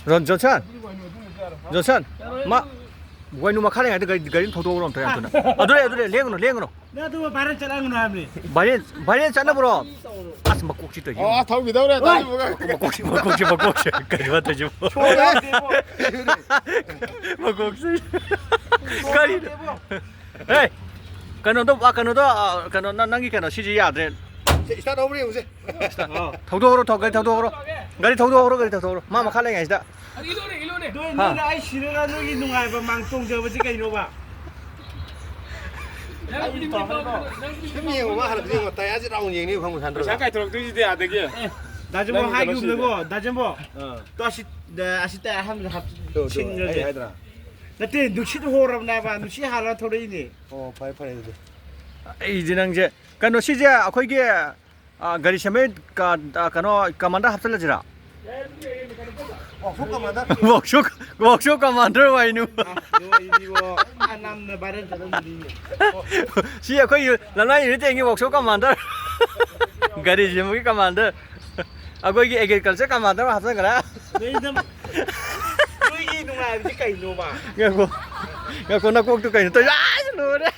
런 전찬 마 Quay numa khá này cái cái thâu thâu rồi thôi anh tuần à đây liền nó 내가 또 말을 잘하는 거 하네. 발렌 짠나 보러 아 막 꼭지 또 이거 아, 더 믿어래. 다시 뭐가. 막 꼭지 까지 왔다 좀 막 꼭지 까리 에이 cái nó năng cái nó xí gì à đấy 스타트 오브리 오세. thâu thâu cái thâu thâu mà khá này đó 너 아이 싫어가 너기 누가 봐 망통 저버지 가이노 봐. 형이 오마 하나 그냥 왔다 야지 라운 얘기 광고 산들. 잠깐 들어도 돼야 되게. 나좀 뭐 하기 없는 나좀 뭐또 아시때 하면 합친 거지. 하더라. 나때 누치도 호럽나 봐. 누치 하나 토리니. 파이파이 돼. 이제 이제 cái nó xí ra khối kia gari xem cái nó commander hấp dẫn là 속가마다. workshop commander vậy nu 너 이거 안남네 말은 저런지. xí ra khối lần này như thế cái workshop commander gari xem cái commander khối kia agriculture commander hấp dẫn cái đó 너기 누가 이제 가이노 봐. nghe cô nó cô tôi cái tôi luôn đấy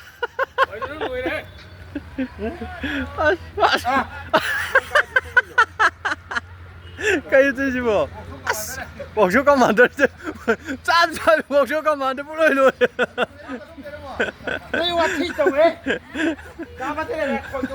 cái gì mà workshop commander 짠 workshop commander bút luôn 너희 와 티정 왜? 나한테 내가 거기